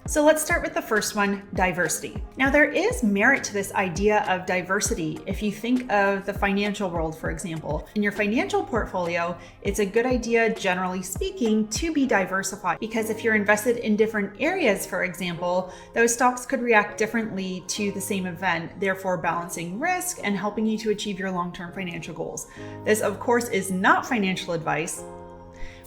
So let's start with the first one, diversity. Now there is merit to this idea of diversity. If you think of the financial world, for example, in your financial portfolio, it's a good idea, generally speaking, to be diversified, because if you're invested in different areas, for example, those stocks could react differently to the same event, therefore balancing risk and helping you to achieve your long-term financial goals. This, of course, is not financial advice,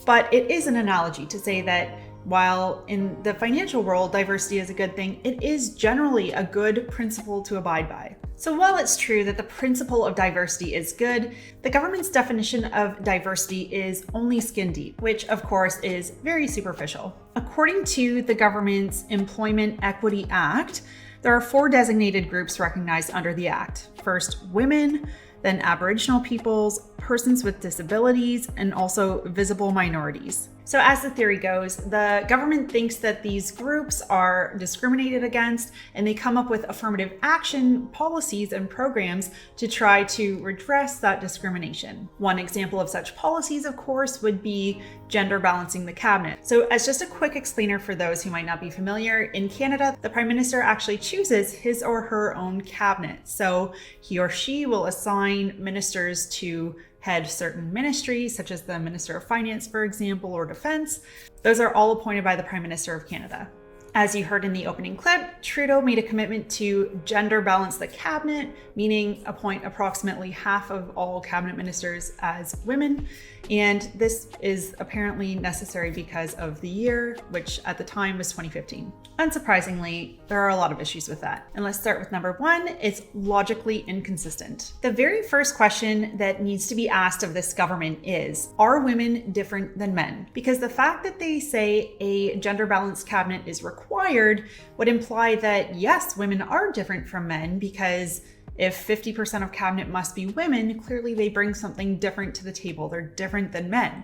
but it is an analogy to say that while in the financial world, diversity is a good thing, it is generally a good principle to abide by. So while it's true that the principle of diversity is good, the government's definition of diversity is only skin deep, which of course is very superficial. According to the government's Employment Equity Act, there are 4 designated groups recognized under the act. First, women, then Aboriginal peoples, persons with disabilities, and also visible minorities. So as the theory goes, the government thinks that these groups are discriminated against, and they come up with affirmative action policies and programs to try to redress that discrimination. One example of such policies, of course, would be gender balancing the cabinet. So as just a quick explainer for those who might not be familiar, in Canada, the Prime Minister actually chooses his or her own cabinet. So he or she will assign ministers to head certain ministries, such as the Minister of Finance, for example, or Defense. Those are all appointed by the Prime Minister of Canada. As you heard in the opening clip, Trudeau made a commitment to gender balance the cabinet, meaning appoint approximately half of all cabinet ministers as women. And this is apparently necessary because of the year, which at the time was 2015. Unsurprisingly, there are a lot of issues with that. And let's start with number 1, it's logically inconsistent. The very first question that needs to be asked of this government is, are women different than men? Because the fact that they say a gender balanced cabinet is required would imply that yes, women are different from men, because if 50% of cabinet must be women, clearly they bring something different to the table. They're different than men.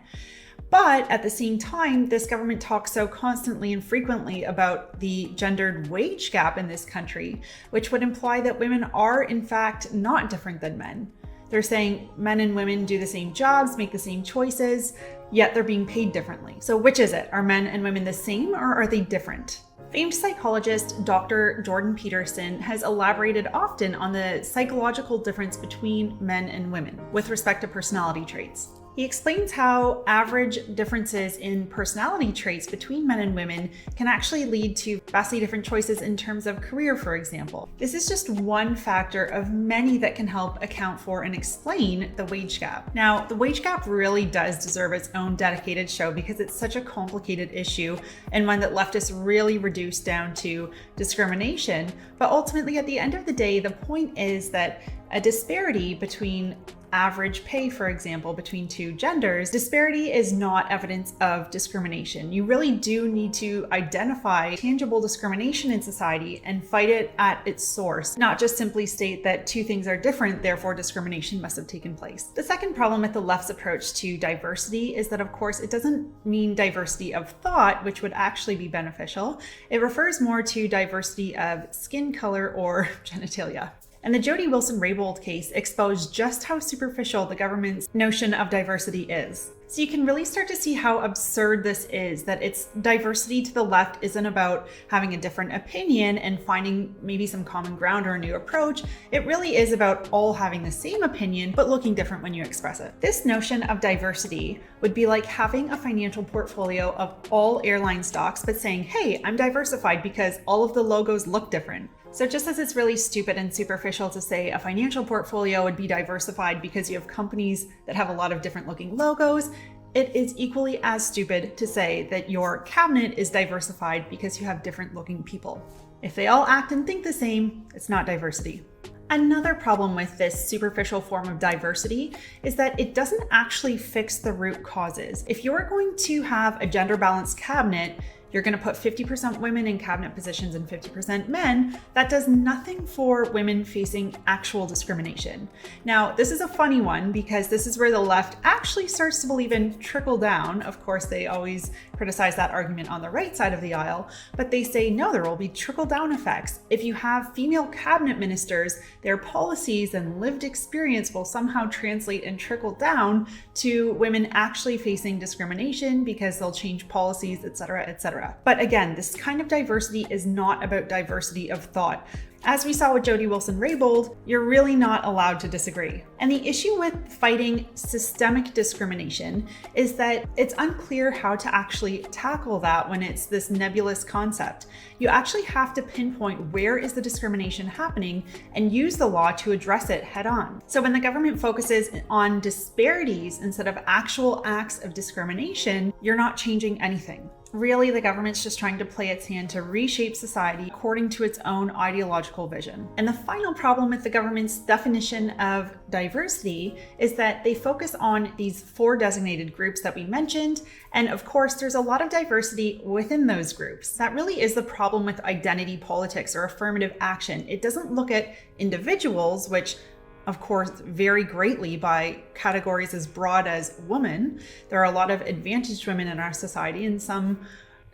But at the same time, this government talks so constantly and frequently about the gendered wage gap in this country, which would imply that women are in fact not different than men. They're saying men and women do the same jobs, make the same choices, yet they're being paid differently. So which is it? Are men and women the same, or are they different? Famed psychologist Dr. Jordan Peterson has elaborated often on the psychological difference between men and women with respect to personality traits. He explains how average differences in personality traits between men and women can actually lead to vastly different choices in terms of career, for example. This is just one factor of many that can help account for and explain the wage gap. Now, the wage gap really does deserve its own dedicated show because it's such a complicated issue and one that leftists really reduce down to discrimination. But ultimately, at the end of the day, the point is that a disparity between average pay, for example, between 2 genders, disparity is not evidence of discrimination. You really do need to identify tangible discrimination in society and fight it at its source, not just simply state that 2 things are different, therefore discrimination must have taken place. The second problem with the left's approach to diversity is that, of course, it doesn't mean diversity of thought, which would actually be beneficial. It refers more to diversity of skin color or genitalia. And the Jody Wilson-Raybould case exposed just how superficial the government's notion of diversity is. So you can really start to see how absurd this is, that its diversity to the left isn't about having a different opinion and finding maybe some common ground or a new approach. It really is about all having the same opinion, but looking different when you express it. This notion of diversity would be like having a financial portfolio of all airline stocks, but saying, hey, I'm diversified because all of the logos look different. So just as it's really stupid and superficial to say a financial portfolio would be diversified because you have companies that have a lot of different looking logos, it is equally as stupid to say that your cabinet is diversified because you have different looking people. If they all act and think the same, it's not diversity. Another problem with this superficial form of diversity is that it doesn't actually fix the root causes. If you're going to have a gender balanced cabinet, you're going to put 50% women in cabinet positions and 50% men. That does nothing for women facing actual discrimination. Now, this is a funny one because this is where the left actually starts to believe in trickle down. Of course, they always criticize that argument on the right side of the aisle, but they say, no, there will be trickle down effects. If you have female cabinet ministers, their policies and lived experience will somehow translate and trickle down to women actually facing discrimination because they'll change policies, etc., etc. etc. But again, this kind of diversity is not about diversity of thought. As we saw with Jody Wilson-Raybould, you're really not allowed to disagree. And the issue with fighting systemic discrimination is that it's unclear how to actually tackle that when it's this nebulous concept. You actually have to pinpoint where is the discrimination happening and use the law to address it head on. So when the government focuses on disparities instead of actual acts of discrimination, you're not changing anything. Really, the government's just trying to play its hand to reshape society according to its own ideological vision. And the final problem with the government's definition of diversity is that they focus on these 4 designated groups that we mentioned. And of course, there's a lot of diversity within those groups. That really is the problem with identity politics or affirmative action. It doesn't look at individuals, which of course, vary greatly by categories as broad as woman. There are a lot of advantaged women in our society and some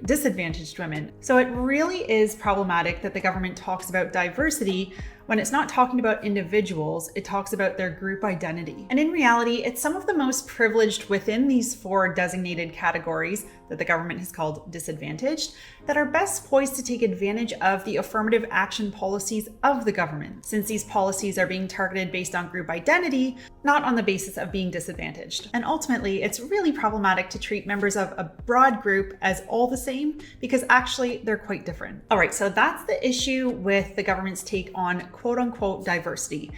disadvantaged women. So it really is problematic that the government talks about diversity when it's not talking about individuals, it talks about their group identity. And in reality, it's some of the most privileged within these 4 designated categories that the government has called disadvantaged that are best poised to take advantage of the affirmative action policies of the government, since these policies are being targeted based on group identity, not on the basis of being disadvantaged. And ultimately, it's really problematic to treat members of a broad group as all the same, because actually they're quite different. All right, so that's the issue with the government's take on quote unquote diversity.